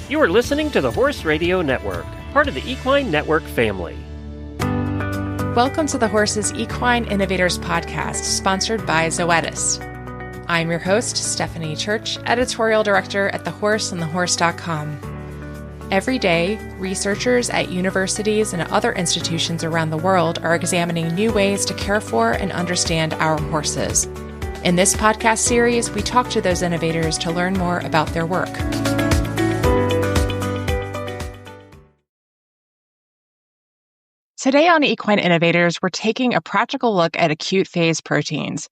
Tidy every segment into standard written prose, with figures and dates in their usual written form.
You are listening to the Horse Radio Network, part of the Equine Network family. Welcome to the Horse's Equine Innovators podcast, sponsored by Zoetis. I'm your host, Stephanie Church, editorial director at thehorseandthehorse.com. Every day, researchers at universities and other institutions around the world are examining new ways to care for and understand our horses. In this podcast series, we talk to those innovators to learn more about their work. Today on Equine Innovators, we're taking a practical look at acute phase proteins,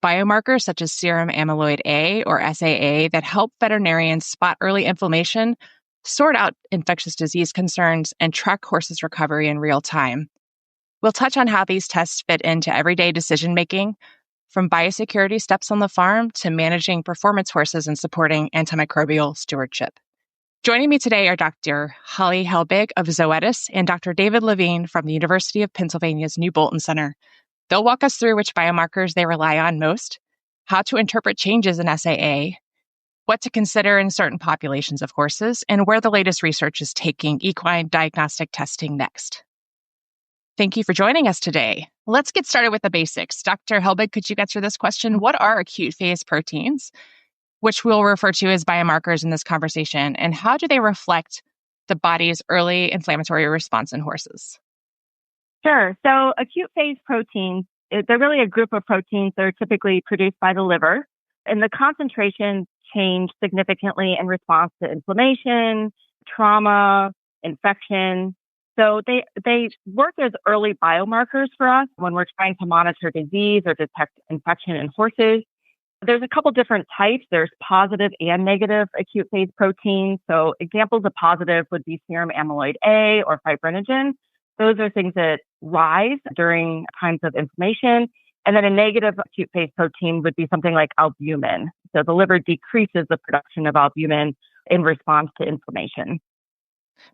biomarkers such as serum amyloid A or SAA that help veterinarians spot early inflammation, sort out infectious disease concerns, and track horses' recovery in real time. We'll touch on how these tests fit into everyday decision-making, from biosecurity steps on the farm to managing performance horses and supporting antimicrobial stewardship. Joining me today are Dr. Holly Helbig of Zoetis and Dr. David Levine from the University of Pennsylvania's New Bolton Center. They'll walk us through which biomarkers they rely on most, how to interpret changes in SAA, what to consider in certain populations of horses, and where the latest research is taking equine diagnostic testing next. Thank you for joining us today. Let's get started with the basics. Dr. Helbig, could you answer this question? What are acute phase proteins, which we'll refer to as biomarkers in this conversation, and how do they reflect the body's early inflammatory response in horses? Sure. So acute phase proteins, they're really a group of proteins that are typically produced by the liver, and the concentrations change significantly in response to inflammation, trauma, infection. So they work as early biomarkers for us when we're trying to monitor disease or detect infection in horses. There's a couple different types. There's positive and negative acute phase proteins. So examples of positive would be serum amyloid A or fibrinogen. Those are things that rise during times of inflammation. And then a negative acute phase protein would be something like albumin. So the liver decreases the production of albumin in response to inflammation.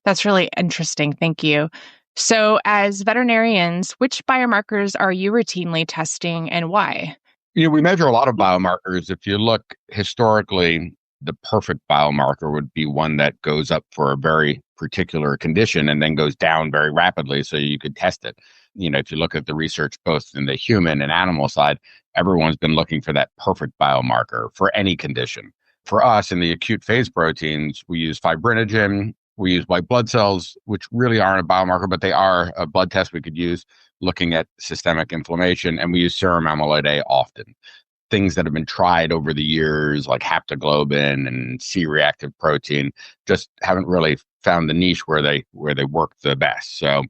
That's really interesting. Thank you. So as veterinarians, which biomarkers are you routinely testing and why? We measure a lot of biomarkers. If you look historically, the perfect biomarker would be one that goes up for a very particular condition and then goes down very rapidly so you could test it. If you look at the research both in the human and animal side, everyone's been looking for that perfect biomarker for any condition. For us in the acute phase proteins, we use fibrinogen, we use white blood cells, which really aren't a biomarker, but they are a blood test we could use looking at systemic inflammation, and we use serum amyloid A often. Things that have been tried over the years, like haptoglobin and C-reactive protein, just haven't really found the niche where they work the best. So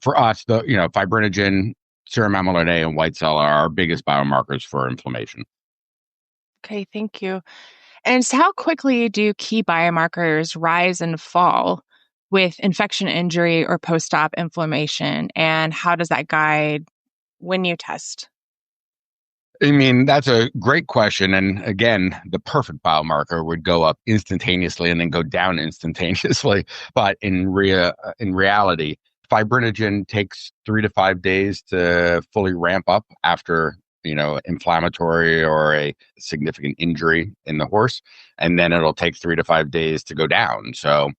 for us, fibrinogen, serum amyloid A, and white cell are our biggest biomarkers for inflammation. Okay, thank you. And so how quickly do key biomarkers rise and fall with infection, injury, or post-op inflammation? And how does that guide when you test? That's a great question. And again, the perfect biomarker would go up instantaneously and then go down instantaneously. But in reality, fibrinogen takes 3 to 5 days to fully ramp up after inflammatory or a significant injury in the horse. And then it'll take 3 to 5 days to go down. So,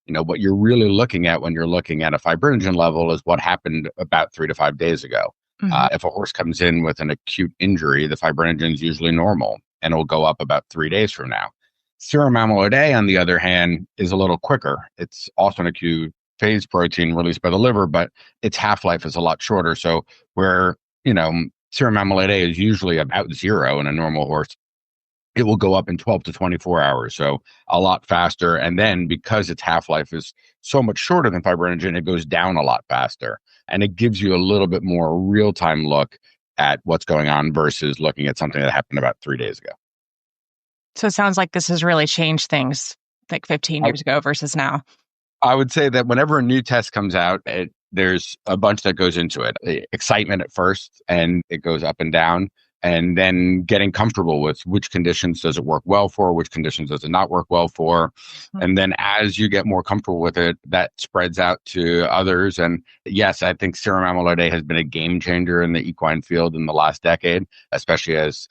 what you're really looking at when you're looking at a fibrinogen level is what happened about 3 to 5 days ago. Mm-hmm. If a horse comes in with an acute injury, the fibrinogen is usually normal and it'll go up about 3 days from now. Serum amyloid A, on the other hand, is a little quicker. It's also an acute phase protein released by the liver, but its half-life is a lot shorter. So where, serum amyloid A is usually about 0 in a normal horse, it will go up in 12 to 24 hours. So a lot faster. And then because its half-life is so much shorter than fibrinogen, it goes down a lot faster. And it gives you a little bit more real-time look at what's going on versus looking at something that happened about 3 days ago. So it sounds like this has really changed things like 15 years ago versus now. I would say that whenever a new test comes out, there's a bunch that goes into it. Excitement at first, and it goes up and down. And then getting comfortable with which conditions does it work well for, which conditions does it not work well for. Mm-hmm. And then as you get more comfortable with it, that spreads out to others. And yes, I think serum amyloid A has been a game changer in the equine field in the last decade, especially as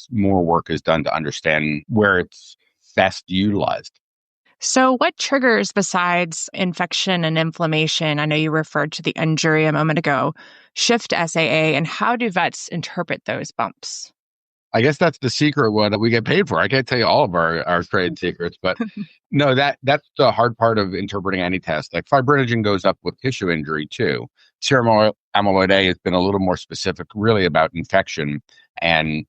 more work is done to understand where it's best utilized. So, what triggers besides infection and inflammation? I know you referred to the injury a moment ago, shift SAA, and how do vets interpret those bumps? I guess that's the secret one that we get paid for. I can't tell you all of our trade secrets, but no, that's the hard part of interpreting any test. Like fibrinogen goes up with tissue injury too. Serum amyloid A has been a little more specific, really about infection and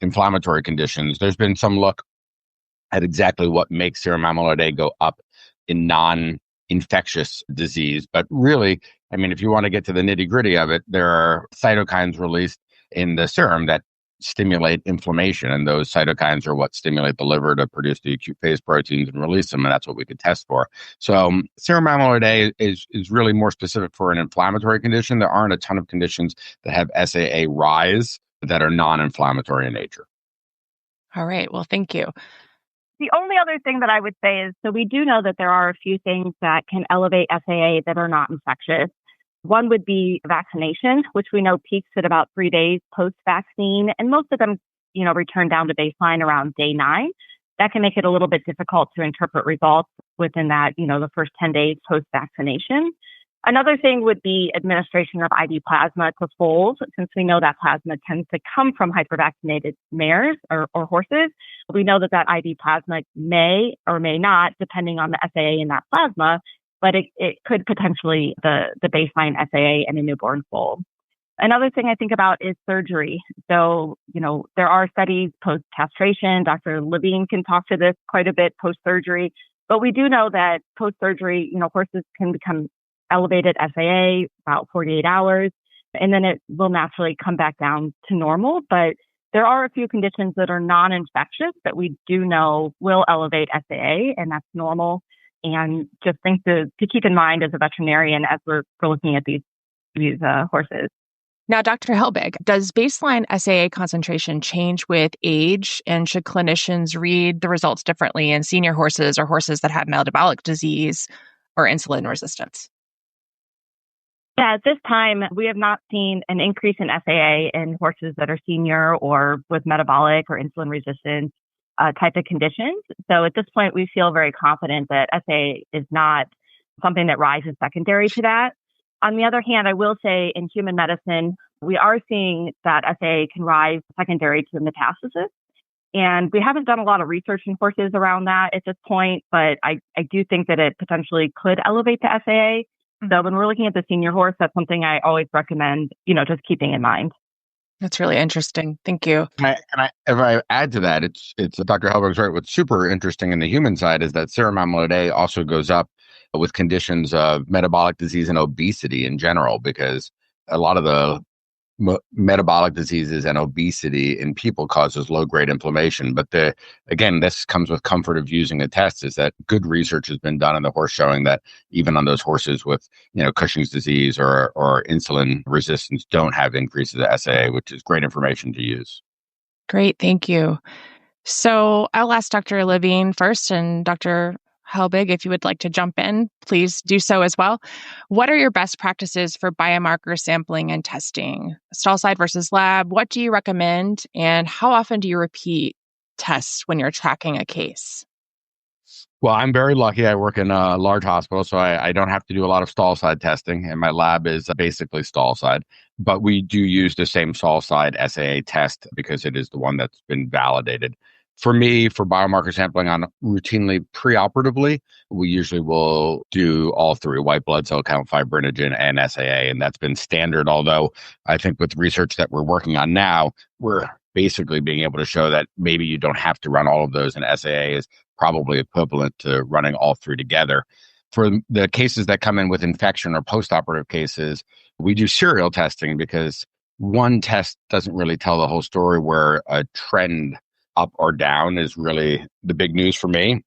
inflammatory conditions. There's been some look at exactly what makes serum amyloid A go up in non-infectious disease. But really, I mean, if you want to get to the nitty-gritty of it, there are cytokines released in the serum that stimulate inflammation, and those cytokines are what stimulate the liver to produce the acute phase proteins and release them, and that's what we could test for. So serum amyloid A is really more specific for an inflammatory condition. There aren't a ton of conditions that have SAA rise that are non-inflammatory in nature. All right. Well, thank you. The only other thing that I would say is, so we do know that there are a few things that can elevate SAA that are not infectious. One would be vaccination, which we know peaks at about 3 days post-vaccine, and most of them, return down to baseline around day 9. That can make it a little bit difficult to interpret results within that, the first 10 days post-vaccination. Another thing would be administration of IV plasma to foals, since we know that plasma tends to come from hypervaccinated mares or horses. We know that IV plasma may or may not, depending on the SAA in that plasma, but it could potentially the baseline SAA in a newborn foal. Another thing I think about is surgery. So, there are studies post-castration. Dr. Levine can talk to this quite a bit post-surgery, but we do know that post-surgery, horses can become elevated SAA about 48 hours, and then it will naturally come back down to normal. But there are a few conditions that are non-infectious that we do know will elevate SAA, and that's normal. And just things to keep in mind as a veterinarian as we're looking at these horses. Now, Dr. Helbig, does baseline SAA concentration change with age? And should clinicians read the results differently in senior horses or horses that have metabolic disease or insulin resistance? Yeah, at this time, we have not seen an increase in SAA in horses that are senior or with metabolic or insulin resistance type of conditions. So at this point, we feel very confident that SAA is not something that rises secondary to that. On the other hand, I will say in human medicine, we are seeing that SAA can rise secondary to metastasis. And we haven't done a lot of research in horses around that at this point, but I do think that it potentially could elevate the SAA. So when we're looking at the senior horse, that's something I always recommend, just keeping in mind. That's really interesting. Thank you. If I add to that, it's Dr. Helbig's right. What's super interesting in the human side is that serum amyloid A also goes up with conditions of metabolic disease and obesity in general, because a lot of the metabolic diseases and obesity in people causes low-grade inflammation. But again, this comes with comfort of using a test, is that good research has been done in the horse showing that even on those horses with, Cushing's disease or insulin resistance don't have increases of SAA, which is great information to use. Great. Thank you. So I'll ask Dr. Levine first, and Dr. Helbig, if you would like to jump in, please do so as well. What are your best practices for biomarker sampling and testing? Stall side versus lab, what do you recommend? And how often do you repeat tests when you're tracking a case? Well, I'm very lucky. I work in a large hospital, so I don't have to do a lot of stall side testing, and my lab is basically stall side. But we do use the same stall side SAA test because it is the one that's been validated. For me, for biomarker sampling on routinely preoperatively, we usually will do all three: white blood cell count, fibrinogen, and SAA. And that's been standard. Although I think with research that we're working on now, we're basically being able to show that maybe you don't have to run all of those, and SAA is probably equivalent to running all three together. For the cases that come in with infection or postoperative cases, we do serial testing because one test doesn't really tell the whole story, where a trend up or down is really the big news for me.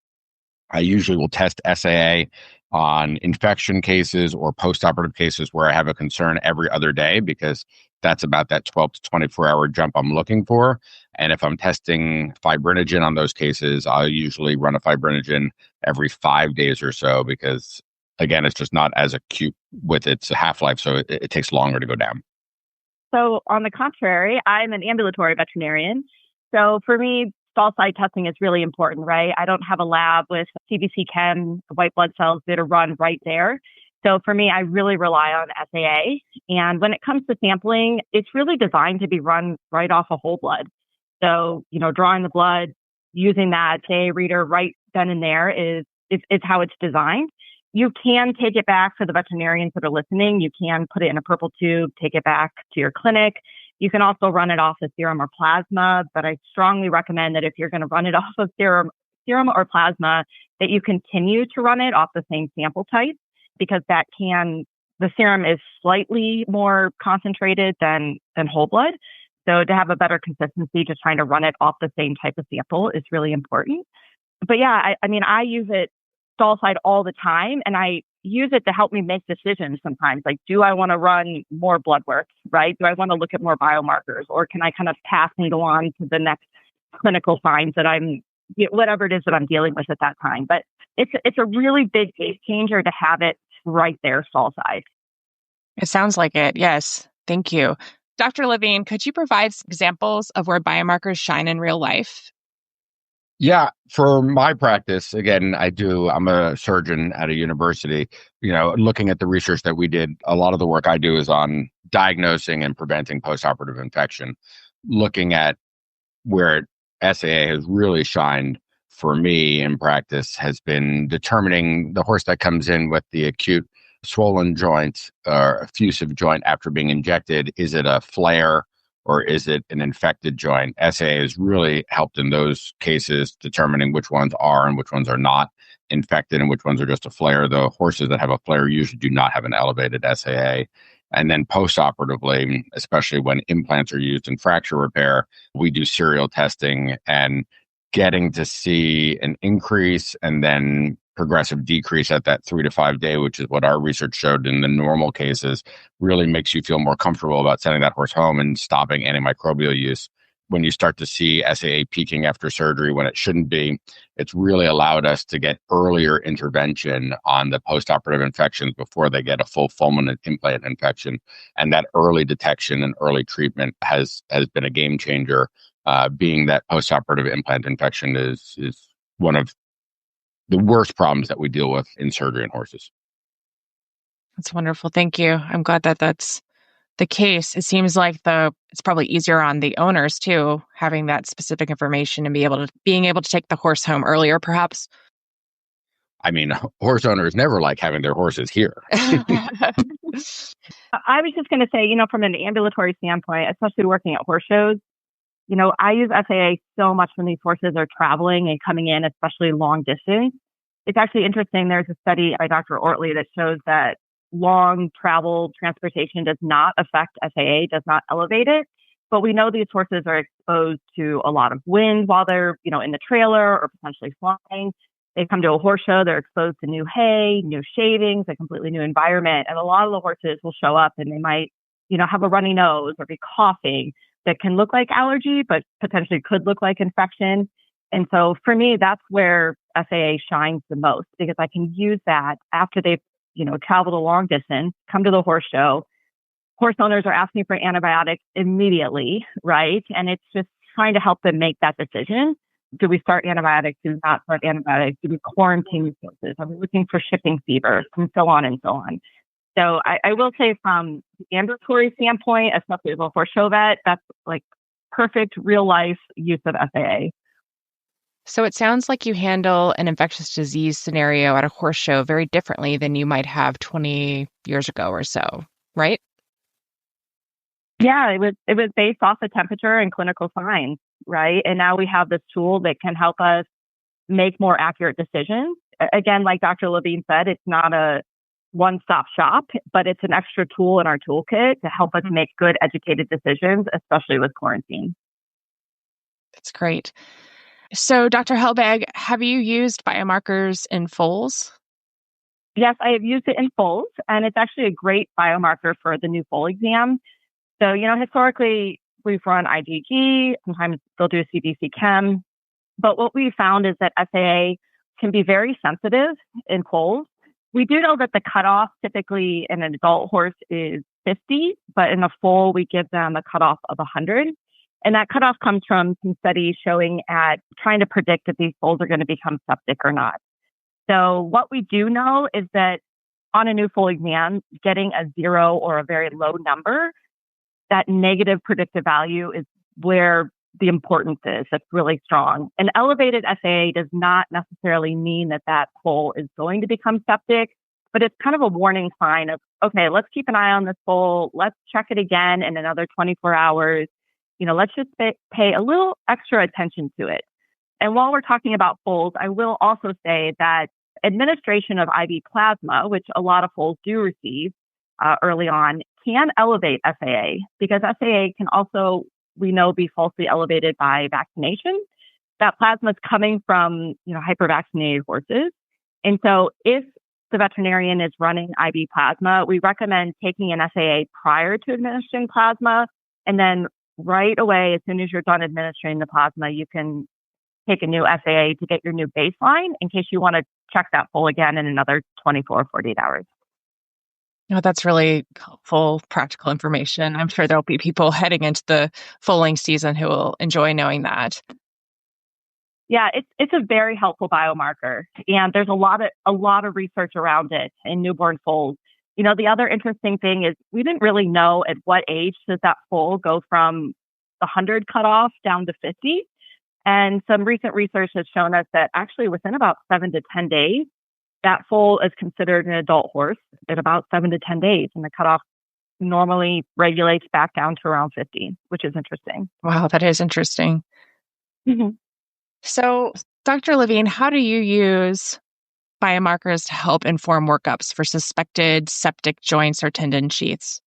I usually will test SAA on infection cases or postoperative cases where I have a concern every other day, because that's about that 12 to 24-hour jump I'm looking for. And if I'm testing fibrinogen on those cases, I'll usually run a fibrinogen every 5 days or so, because, again, it's just not as acute with its half-life, so it takes longer to go down. So on the contrary, I'm an ambulatory veterinarian. So for me, stall side testing is really important, right? I don't have a lab with CBC Chem, white blood cells that are run right there. So for me, I really rely on SAA. And when it comes to sampling, it's really designed to be run right off of whole blood. So, drawing the blood, using that SAA reader right then and there is how it's designed. You can take it back for the veterinarians that are listening. You can put it in a purple tube, take it back to your clinic. You can also run it off of serum or plasma, but I strongly recommend that if you're going to run it off of serum or plasma, that you continue to run it off the same sample type, because the serum is slightly more concentrated than whole blood. So to have a better consistency, just trying to run it off the same type of sample is really important. But yeah, I use it stall side all the time, and I use it to help me make decisions sometimes. Like, do I want to run more blood work, right? Do I want to look at more biomarkers, or can I kind of pass and go on to the next clinical signs that whatever it is that I'm dealing with at that time? But it's a really big game changer to have it right there stall side. It sounds like it. Yes. Thank you. Dr. Levine, could you provide examples of where biomarkers shine in real life? Yeah, for my practice, again, I'm a surgeon at a university. Looking at the research that we did, a lot of the work I do is on diagnosing and preventing postoperative infection. Looking at where SAA has really shined for me in practice has been determining the horse that comes in with the acute swollen joint or effusive joint after being injected. Is it a flare or is it an infected joint? SAA has really helped in those cases, determining which ones are and which ones are not infected and which ones are just a flare. The horses that have a flare usually do not have an elevated SAA. And then postoperatively, especially when implants are used in fracture repair, we do serial testing, and getting to see an increase and then progressive decrease at that 3 to 5 day, which is what our research showed in the normal cases, really makes you feel more comfortable about sending that horse home and stopping antimicrobial use. When you start to see SAA peaking after surgery when it shouldn't be, it's really allowed us to get earlier intervention on the postoperative infections before they get a full fulminant implant infection. And that early detection and early treatment has been a game changer, being that postoperative implant infection is one of the worst problems that we deal with in surgery in horses. That's wonderful. Thank you. I'm glad that that's the case. It seems like it's probably easier on the owners too, having that specific information and being able to take the horse home earlier, perhaps. I mean, horse owners never like having their horses here. I was just going to say, from an ambulatory standpoint, especially working at horse shows, I use SAA so much when these horses are traveling and coming in, especially long distance. It's actually interesting. There's a study by Dr. Ortley that shows that long travel transportation does not affect SAA, does not elevate it. But we know these horses are exposed to a lot of wind while they're, in the trailer or potentially flying. They come to a horse show, they're exposed to new hay, new shavings, a completely new environment. And a lot of the horses will show up and they might, have a runny nose or be coughing that can look like allergy, but potentially could look like infection. And so for me, that's where SAA shines the most, because I can use that after they've, traveled a long distance, come to the horse show. Horse owners are asking for antibiotics immediately, right? And it's just trying to help them make that decision. Do we start antibiotics? Do we not start antibiotics? Do we quarantine these horses? Are we looking for shipping fever? And so on and so on. So I will say from the ambulatory standpoint, especially as a horse show vet, that's like perfect real life use of SAA. So it sounds like you handle an infectious disease scenario at a horse show very differently than you might have 20 years ago or so, right? Yeah, it was based off of temperature and clinical signs, right? And now we have this tool that can help us make more accurate decisions. Again, like Dr. Levine said, it's not a one-stop shop, but it's an extra tool in our toolkit to help us make good, educated decisions, especially with quarantine. That's great. So, Dr. Helbig, have you used biomarkers in foals? Yes, I have used it in foals, and it's actually a great biomarker for the new foal exam. So, historically, we've run IgG, sometimes they'll do CBC Chem, but what we found is that SAA can be very sensitive in foals. We do know that the cutoff typically in an adult horse is 50, but in a foal, we give them a cutoff of 100. And that cutoff comes from some studies showing at trying to predict if these foals are going to become septic or not. So what we do know is that on a new foal exam, getting a 0 or a very low number, that negative predictive value is where the importance is. That's really strong. An elevated SAA does not necessarily mean that that foal is going to become septic, but it's kind of a warning sign of, okay, let's keep an eye on this foal. Let's check it again in another 24 hours. Let's just pay a little extra attention to it. And while we're talking about foals, I will also say that administration of IV plasma, which a lot of foals do receive early on, can elevate SAA because SAA can also, we know, be falsely elevated by vaccination. That plasma is coming from, hypervaccinated horses. And so if the veterinarian is running IV plasma, we recommend taking an SAA prior to administering plasma. And then right away, as soon as you're done administering the plasma, you can take a new SAA to get your new baseline in case you want to check that foal again in another 24 or 48 hours. Oh, that's really helpful, practical information. I'm sure there'll be people heading into the foaling season who will enjoy knowing that. Yeah, it's a very helpful biomarker, and there's a lot of research around it in newborn foals. The other interesting thing is we didn't really know at what age does that foal go from the 100 cutoff down to 50. And some recent research has shown us that actually within about 7 to 10 days, that foal is considered an adult horse at about 7 to 10 days. And the cutoff normally regulates back down to around 50, which is interesting. Wow, that is interesting. Mm-hmm. So, Dr. Levine, how do you use biomarkers to help inform workups for suspected septic joints or tendon sheaths?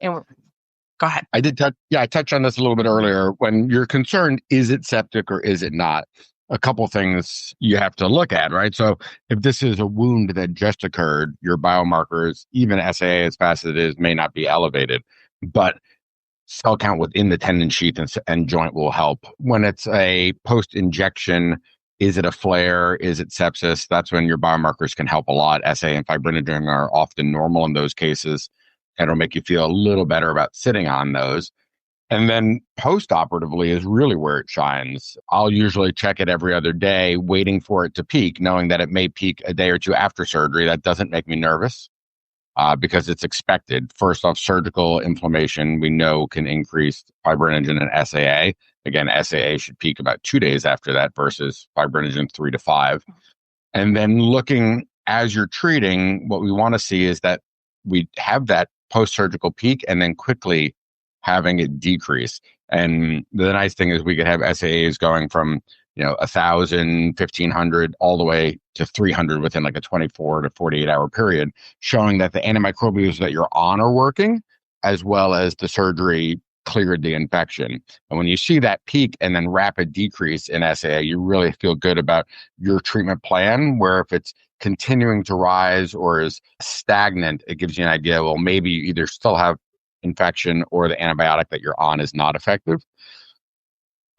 And go ahead. I touched on this a little bit earlier. When you're concerned, is it septic or is it not? A couple things you have to look at, right? So if this is a wound that just occurred, your biomarkers, even SAA as fast as it is, may not be elevated, but cell count within the tendon sheath and joint will help. When it's a post-injection, is it a flare? Is it sepsis? That's when your biomarkers can help a lot. SA and fibrinogen are often normal in those cases. It'll make you feel a little better about sitting on those. And then post-operatively is really where it shines. I'll usually check it every other day, waiting for it to peak, knowing that it may peak a day or two after surgery. That doesn't make me nervous because it's expected. First off, surgical inflammation we know can increase fibrinogen and SAA. Again, SAA should peak about 2 days after that versus fibrinogen 3 to 5. And then looking as you're treating, what we want to see is that we have that post-surgical peak and then quickly having it decrease. And the nice thing is we could have SAAs going from 1,000, 1,500 all the way to 300 within like a 24 to 48 hour period, showing that the antimicrobials that you're on are working, as well as the surgery cleared the infection. And when you see that peak and then rapid decrease in SAA, you really feel good about your treatment plan, where if it's continuing to rise or is stagnant, it gives you an idea, well, maybe you either still have infection or the antibiotic that you're on is not effective.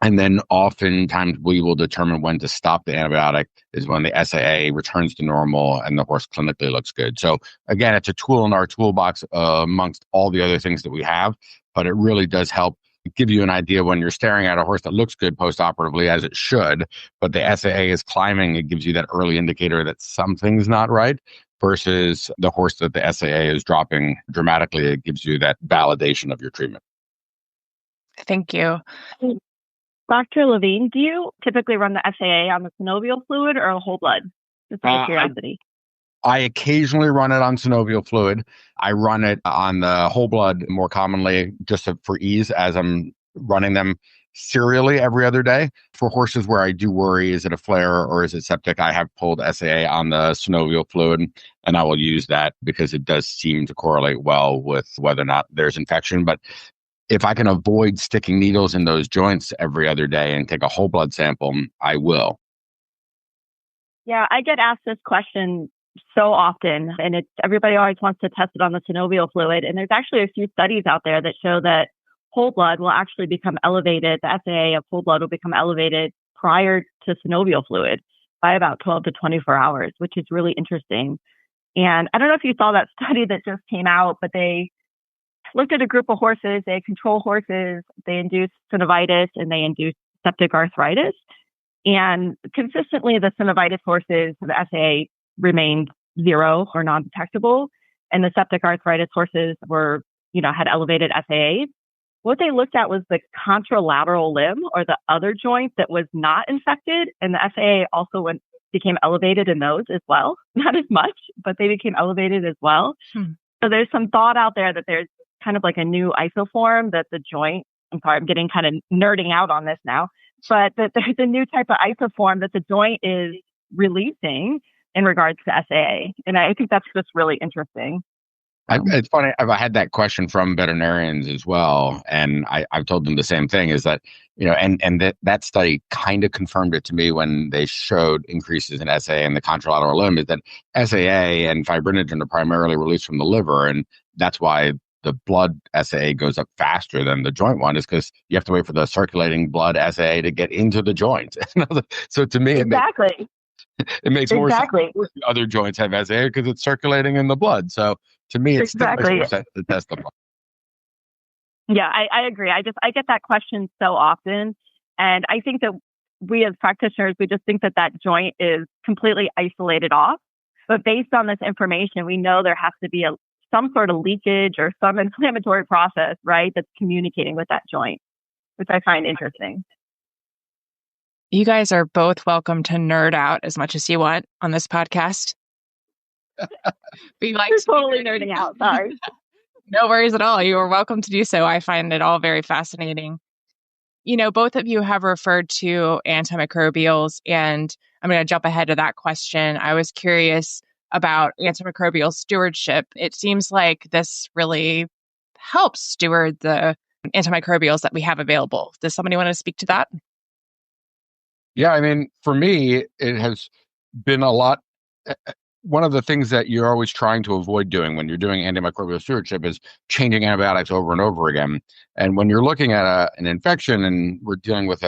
And then oftentimes we will determine when to stop the antibiotic is when the SAA returns to normal and the horse clinically looks good. So again, it's a tool in our toolbox amongst all the other things that we have, but it really does help give you an idea when you're staring at a horse that looks good post-operatively, as it should, but the SAA is climbing. It gives you that early indicator that something's not right, versus the horse that the SAA is dropping dramatically. It gives you that validation of your treatment. Thank you. Dr. Levine, do you typically run the SAA on the synovial fluid or whole blood? Just out of curiosity. I occasionally run it on synovial fluid. I run it on the whole blood more commonly just for ease as I'm running them serially every other day. For horses where I do worry, is it a flare or is it septic, I have pulled SAA on the synovial fluid, and I will use that because it does seem to correlate well with whether or not there's infection. But if I can avoid sticking needles in those joints every other day and take a whole blood sample, I will. Yeah, I get asked this question so often, and everybody always wants to test it on the synovial fluid. And there's actually a few studies out there that show that whole blood will actually become elevated. The SAA of whole blood will become elevated prior to synovial fluid by about 12 to 24 hours, which is really interesting. And I don't know if you saw that study that just came out, but they looked at a group of horses. They had control horses. They induced synovitis and they induced septic arthritis. And consistently, the synovitis horses, the SAA remained zero or non-detectable. And the septic arthritis horses were, had elevated SAA. What they looked at was the contralateral limb or the other joint that was not infected. And the SAA also became elevated in those as well. Not as much, but they became elevated as well. So there's some thought out there that there's kind of like a new isoform that the joint, I'm sorry, I'm getting kind of nerding out on this now, but that there's a new type of isoform that the joint is releasing in regards to SAA. And I think that's just really interesting. It's funny. I've had that question from veterinarians as well, and I've told them the same thing. Is that that study kind of confirmed it to me when they showed increases in SAA in the contralateral limb. Is that SAA and fibrinogen are primarily released from the liver, and that's why the blood SAA goes up faster than the joint one. Is because you have to wait for the circulating blood SAA to get into the joint. So to me, exactly. It makes more sense. Other joints have SAA because it's circulating in the blood. So to me, it still makes more sense to test the blood. Yeah, I agree. I get that question so often. And I think that we as practitioners, we just think that joint is completely isolated off. But based on this information, we know there has to be some sort of leakage or some inflammatory process, right, that's communicating with that joint, which I find interesting. You guys are both welcome to nerd out as much as you want on this podcast. You're totally nerding out. Sorry. No worries at all. You are welcome to do so. I find it all very fascinating. Both of you have referred to antimicrobials, and I'm going to jump ahead to that question. I was curious about antimicrobial stewardship. It seems like this really helps steward the antimicrobials that we have available. Does somebody want to speak to that? Yeah, I mean, for me, it has been a lot. One of the things that you're always trying to avoid doing when you're doing antimicrobial stewardship is changing antibiotics over and over again. And when you're looking at an infection and we're dealing with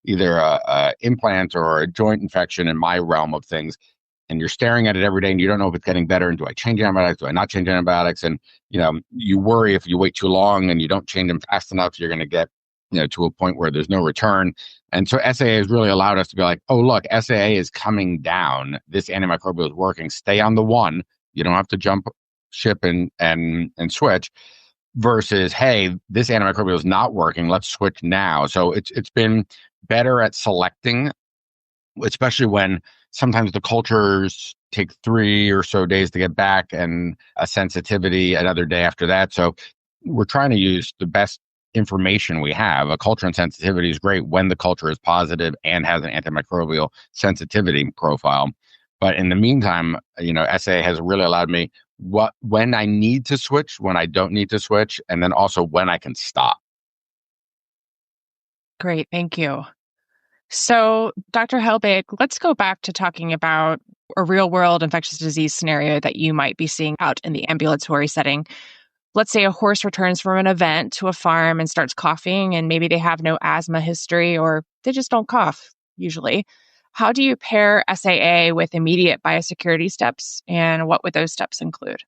either a implant or a joint infection in my realm of things, and you're staring at it every day and you don't know if it's getting better, and do I change antibiotics? Do I not change antibiotics? And, you worry if you wait too long and you don't change them fast enough, you're going to get to a point where there's no return. And so SAA has really allowed us to be like, oh, look, SAA is coming down. This antimicrobial is working. Stay on the one. You don't have to jump ship and switch versus, hey, this antimicrobial is not working. Let's switch now. So it's been better at selecting, especially when sometimes the cultures take 3 or so days to get back and a sensitivity another day after that. So we're trying to use the best information we have. A culture and sensitivity is great when the culture is positive and has an antimicrobial sensitivity profile. But in the meantime, SAA has really allowed me when I need to switch, when I don't need to switch, and then also when I can stop. Great, thank you. So, Dr. Helbig, let's go back to talking about a real-world infectious disease scenario that you might be seeing out in the ambulatory setting. Let's say a horse returns from an event to a farm and starts coughing, and maybe they have no asthma history or they just don't cough usually. How do you pair SAA with immediate biosecurity steps, and what would those steps include?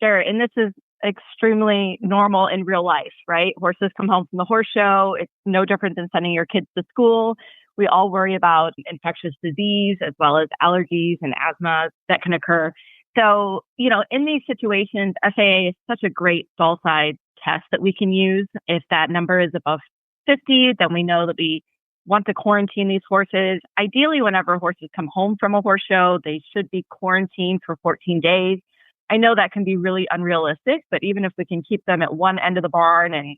Sure. And this is extremely normal in real life, right? Horses come home from the horse show. It's no different than sending your kids to school. We all worry about infectious disease as well as allergies and asthma that can occur. So, in these situations, SAA is such a great stall size test that we can use. If that number is above 50, then we know that we want to quarantine these horses. Ideally, whenever horses come home from a horse show, they should be quarantined for 14 days. I know that can be really unrealistic, but even if we can keep them at one end of the barn and,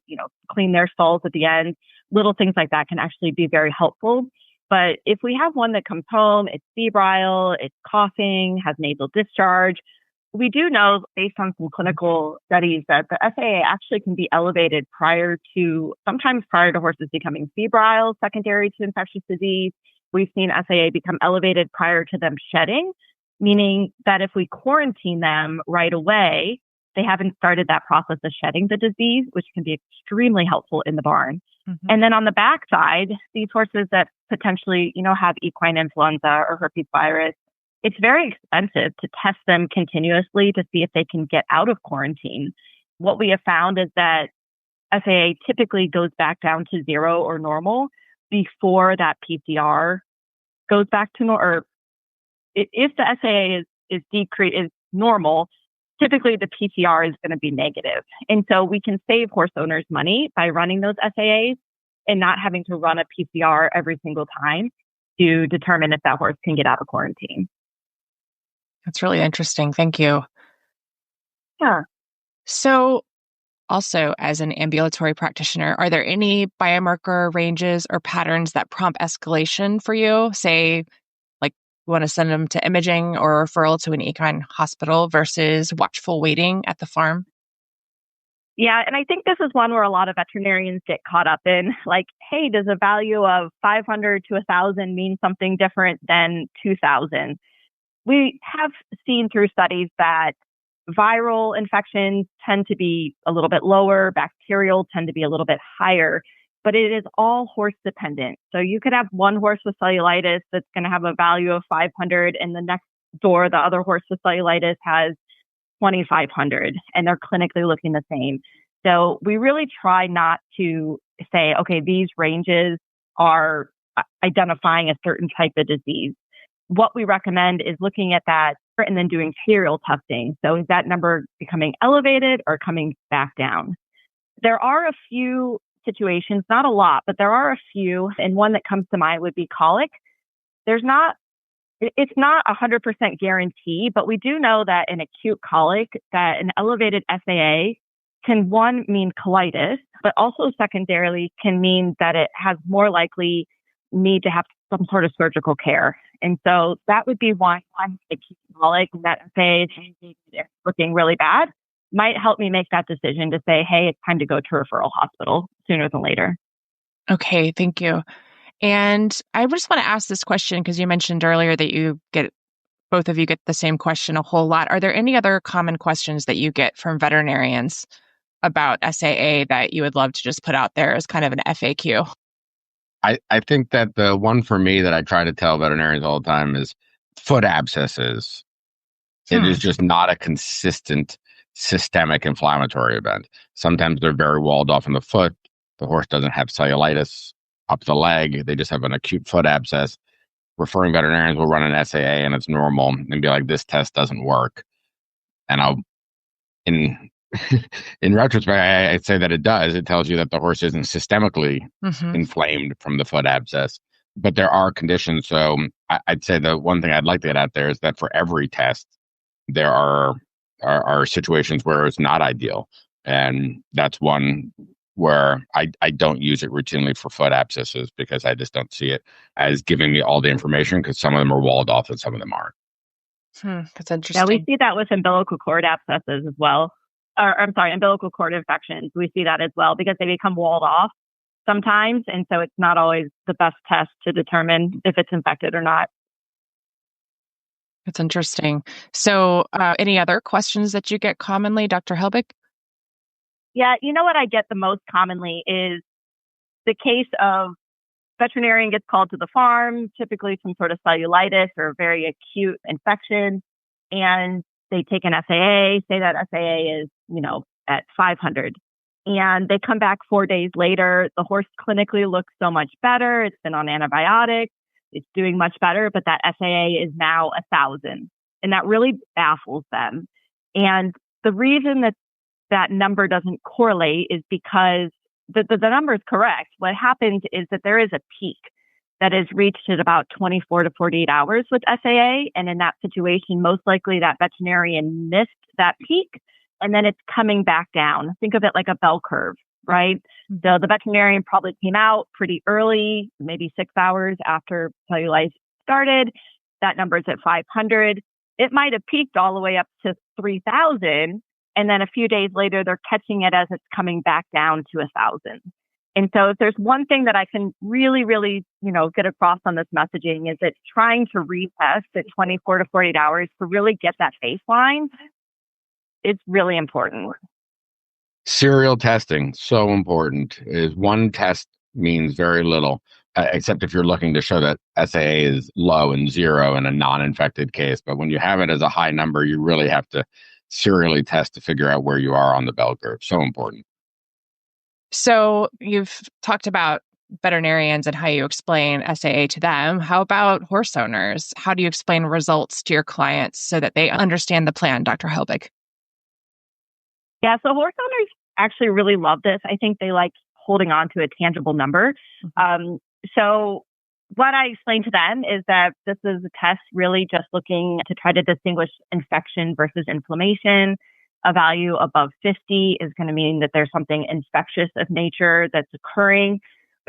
clean their stalls at the end, little things like that can actually be very helpful. But if we have one that comes home, it's febrile, it's coughing, has nasal discharge, we do know based on some clinical studies that the SAA actually can be elevated sometimes prior to horses becoming febrile, secondary to infectious disease. We've seen SAA become elevated prior to them shedding, meaning that if we quarantine them right away, they haven't started that process of shedding the disease, which can be extremely helpful in the barn. Mm-hmm. And then on the backside, these horses that potentially, have equine influenza or herpes virus, it's very expensive to test them continuously to see if they can get out of quarantine. what we have found is that SAA typically goes back down to 0 or normal before that PCR goes back to normal. Or if the SAA is normal, typically the PCR is going to be negative. And so we can save horse owners money by running those SAAs and not having to run a PCR every single time to determine if that horse can get out of quarantine. That's really interesting. Thank you. Yeah. So also, as an ambulatory practitioner, are there any biomarker ranges or patterns that prompt escalation for you? Say, like you want to send them to imaging or referral to an equine hospital versus watchful waiting at the farm? Yeah, and I think this is one where a lot of veterinarians get caught up in, like, hey, does a value of 500 to 1,000 mean something different than 2,000? We have seen through studies that viral infections tend to be a little bit lower, bacterial tend to be a little bit higher, but it is all horse dependent. So you could have one horse with cellulitis that's going to have a value of 500, and the next door, the other horse with cellulitis has 2,500, and they're clinically looking the same. So we really try not to say, okay, these ranges are identifying a certain type of disease. What we recommend is looking at that and then doing serial testing. So is that number becoming elevated or coming back down? There are a few situations, not a lot, but there are a few. And one that comes to mind would be colic. It's not 100% guarantee, but we do know that in acute colic, that an elevated SAA can, one, mean colitis, but also secondarily can mean that it has more likely need to have some sort of surgical care. And so that would be one acute colic that SAA is looking really bad, might help me make that decision to say, hey, it's time to go to referral hospital sooner than later. Okay, thank you. And I just want to ask this question because you mentioned earlier that both of you get the same question a whole lot. Are there any other common questions that you get from veterinarians about SAA that you would love to just put out there as kind of an FAQ? I think that the one for me that I try to tell veterinarians all the time is foot abscesses. It is just not a consistent systemic inflammatory event. Sometimes they're very walled off in the foot. The horse doesn't have cellulitis up the leg. They just have an acute foot abscess. Referring veterinarians will run an SAA and it's normal and be like, this test doesn't work. And in retrospect, I'd say that it does. It tells you that the horse isn't systemically inflamed from the foot abscess. But there are conditions. So I'd say the one thing I'd like to get out there is that for every test, there are situations where it's not ideal. And that's one where I don't use it routinely for foot abscesses because I just don't see it as giving me all the information because some of them are walled off and some of them aren't. That's interesting. Yeah, we see that with umbilical cord abscesses as well. Umbilical cord infections. We see that as well because they become walled off sometimes. And so it's not always the best test to determine if it's infected or not. That's interesting. So any other questions that you get commonly, Dr. Helbig? Yeah, you know what I get the most commonly is the case of veterinarian gets called to the farm, typically some sort of cellulitis or very acute infection, and they take an SAA, say that SAA is, at 500. And they come back 4 days later. The horse clinically looks so much better. It's been on antibiotics. It's doing much better, but that SAA is now 1,000. And that really baffles them. And the reason that number doesn't correlate is because the number is correct. What happens is that there is a peak that is reached at about 24 to 48 hours with SAA. And in that situation, most likely that veterinarian missed that peak and then it's coming back down. Think of it like a bell curve, right? So the veterinarian probably came out pretty early, maybe 6 hours after cellulitis started. That number is at 500. It might have peaked all the way up to 3,000. And then a few days later, they're catching it as it's coming back down to 1,000. And so if there's one thing that I can really, really, get across on this messaging is that trying to retest at 24 to 48 hours to really get that baseline, it's really important. Serial testing, so important. Is one test means very little, except if you're looking to show that SAA is low and 0 in a non-infected case. But when you have it as a high number, you really have to serially test to figure out where you are on the bell curve. So important. So you've talked about veterinarians and how you explain SAA to them. How about horse owners? How do you explain results to your clients so that they understand the plan, Dr. Helbig? Yeah, so horse owners actually really love this. I think they like holding on to a tangible number. So what I explain to them is that this is a test really just looking to try to distinguish infection versus inflammation. A value above 50 is going to mean that there's something infectious of nature that's occurring.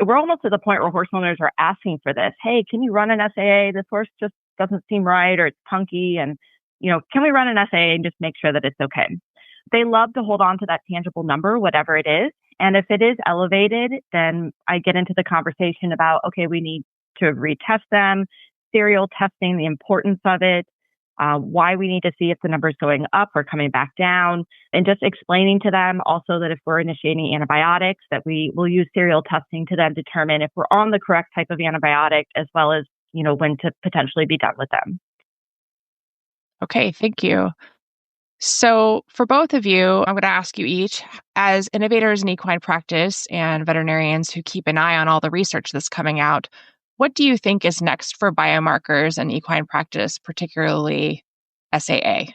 We're almost to the point where horse owners are asking for this. Hey, can you run an SAA? This horse just doesn't seem right, or it's punky. And, can we run an SAA and just make sure that it's okay? They love to hold on to that tangible number, whatever it is. And if it is elevated, then I get into the conversation about, okay, we need to retest them, serial testing, the importance of it, why we need to see if the number's going up or coming back down, and just explaining to them also that if we're initiating antibiotics, that we will use serial testing to then determine if we're on the correct type of antibiotic, as well as, when to potentially be done with them. Okay, thank you. So for both of you, I'm going to ask you each, as innovators in equine practice and veterinarians who keep an eye on all the research that's coming out, what do you think is next for biomarkers and equine practice, particularly SAA?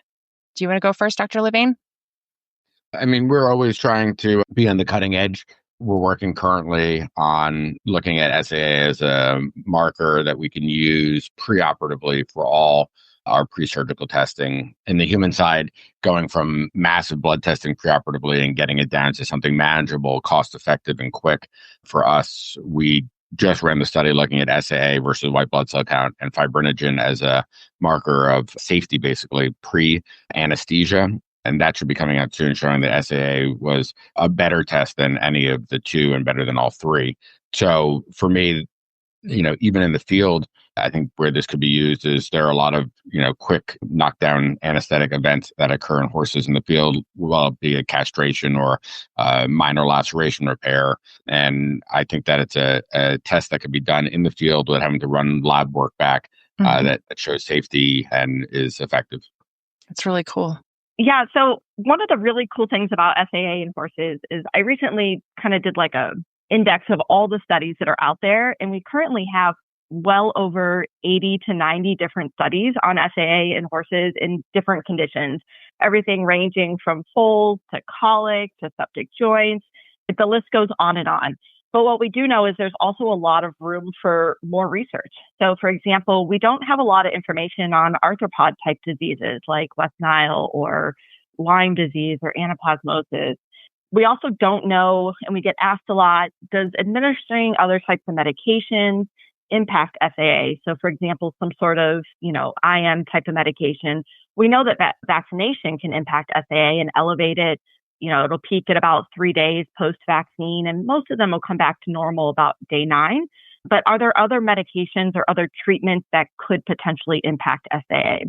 Do you want to go first, Dr. Levine? I mean, we're always trying to be on the cutting edge. We're working currently on looking at SAA as a marker that we can use preoperatively for all our pre-surgical testing. In the human side, going from massive blood testing preoperatively and getting it down to something manageable, cost-effective, and quick. For us, we just ran the study looking at SAA versus white blood cell count and fibrinogen as a marker of safety, basically pre-anesthesia. And that should be coming out soon, showing that SAA was a better test than any of the two and better than all three. So for me, even in the field, I think where this could be used is there are a lot of, quick knockdown anesthetic events that occur in horses in the field, well, be a castration or minor laceration repair. And I think that it's a test that could be done in the field without having to run lab work back that shows safety and is effective. That's really cool. Yeah. So one of the really cool things about SAA in horses is I recently kind of did like a index of all the studies that are out there. And we currently have well over 80 to 90 different studies on SAA in horses in different conditions, everything ranging from foal to colic to septic joints. The list goes on and on. But what we do know is there's also a lot of room for more research. So, for example, we don't have a lot of information on arthropod type diseases like West Nile or Lyme disease or anaplasmosis. We also don't know, and we get asked a lot, does administering other types of medications impact SAA? So, for example, some sort of, IM type of medication. We know that vaccination can impact SAA and elevate it. It'll peak at about 3 days post-vaccine, and most of them will come back to normal about day 9. But are there other medications or other treatments that could potentially impact SAA?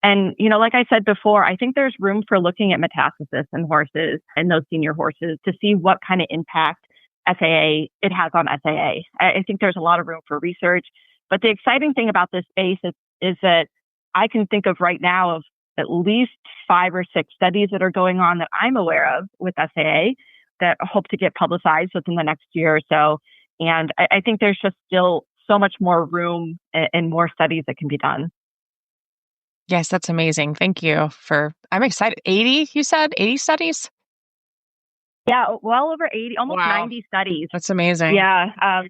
And, like I said before, I think there's room for looking at metastasis in horses and those senior horses to see what kind of impact SAA it has on SAA. I think there's a lot of room for research. But the exciting thing about this space is that I can think of right now of at least 5 or 6 studies that are going on that I'm aware of with SAA that hope to get publicized within the next year or so. And I think there's just still so much more room and more studies that can be done. Yes, that's amazing. Thank you I'm excited. 80, you said? 80 studies? Yeah, well over 80, almost Wow. 90 studies. That's amazing. Yeah.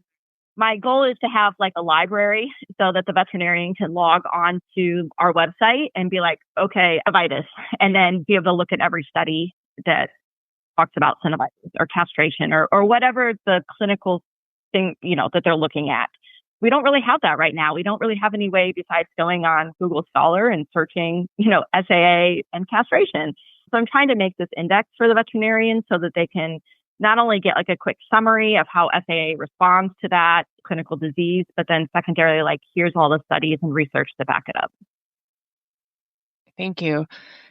My goal is to have like a library so that the veterinarian can log on to our website and be like, okay, Zoetis, and then be able to look at every study that talks about synovitis or castration or whatever the clinical thing, that they're looking at. We don't really have that right now. We don't really have any way besides going on Google Scholar and searching, SAA and castration. So I'm trying to make this index for the veterinarian so that they can not only get like a quick summary of how SAA responds to that clinical disease, but then secondarily, like, here's all the studies and research to back it up. Thank you.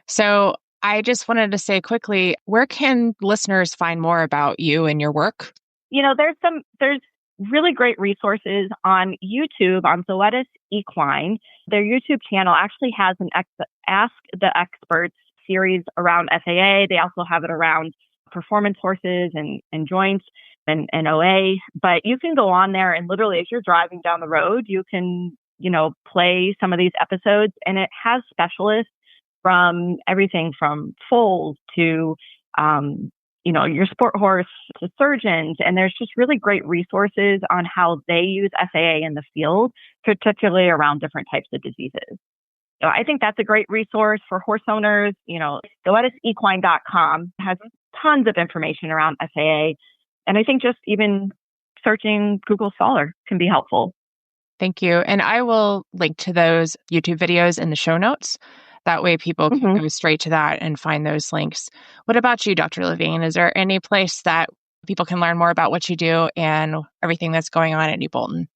So I just wanted to say quickly, where can listeners find more about you and your work? There's really great resources on YouTube on Zoetis Equine. Their YouTube channel actually has an Ask the Experts series around FAA. They also have it around performance horses and joints and OA. But you can go on there and literally, as you're driving down the road, you can, play some of these episodes, and it has specialists from everything from foals to, your sport horse to surgeons. And there's just really great resources on how they use FAA in the field, particularly around different types of diseases. So I think that's a great resource for horse owners. Zoetisequine.com has tons of information around FAA. And I think just even searching Google Scholar can be helpful. Thank you. And I will link to those YouTube videos in the show notes. That way people can go straight to that and find those links. What about you, Dr. Levine? Is there any place that people can learn more about what you do and everything that's going on at New Bolton?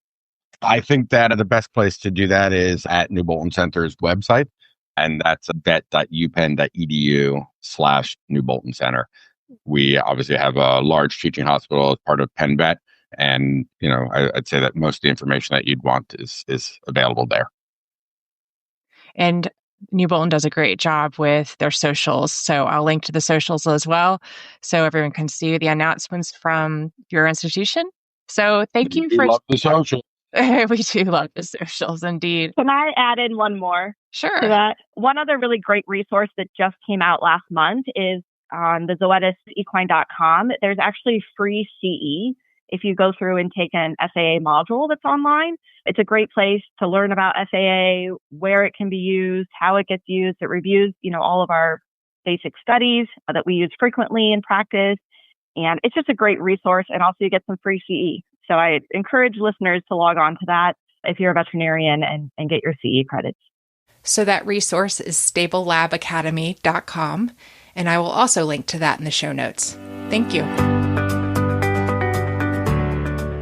I think that the best place to do that is at New Bolton Center's website, and that's vet.upenn.edu/New Bolton Center. We obviously have a large teaching hospital as part of Penn Vet, and I'd say that most of the information that you'd want is available there. And New Bolton does a great job with their socials, so I'll link to the socials as well, so everyone can see the announcements from your institution. So thank you for love the social. We do love the socials, indeed. Can I add in one more? Sure. To that? One other really great resource that just came out last month is on the Zoetisequine.com. There's actually free CE if you go through and take an FAA module that's online. It's a great place to learn about FAA, where it can be used, how it gets used. It reviews, all of our basic studies that we use frequently in practice. And it's just a great resource. And also you get some free CE. So I encourage listeners to log on to that if you're a veterinarian and get your CE credits. So that resource is stablelabacademy.com. And I will also link to that in the show notes. Thank you.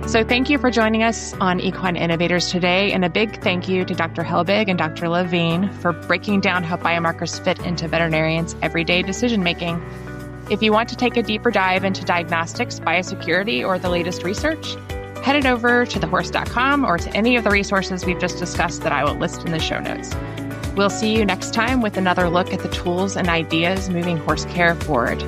So thank you for joining us on Equine Innovators today. And a big thank you to Dr. Helbig and Dr. Levine for breaking down how biomarkers fit into veterinarians' everyday decision-making. If you want to take a deeper dive into diagnostics, biosecurity, or the latest research, head it over to thehorse.com or to any of the resources we've just discussed that I will list in the show notes. We'll see you next time with another look at the tools and ideas moving horse care forward.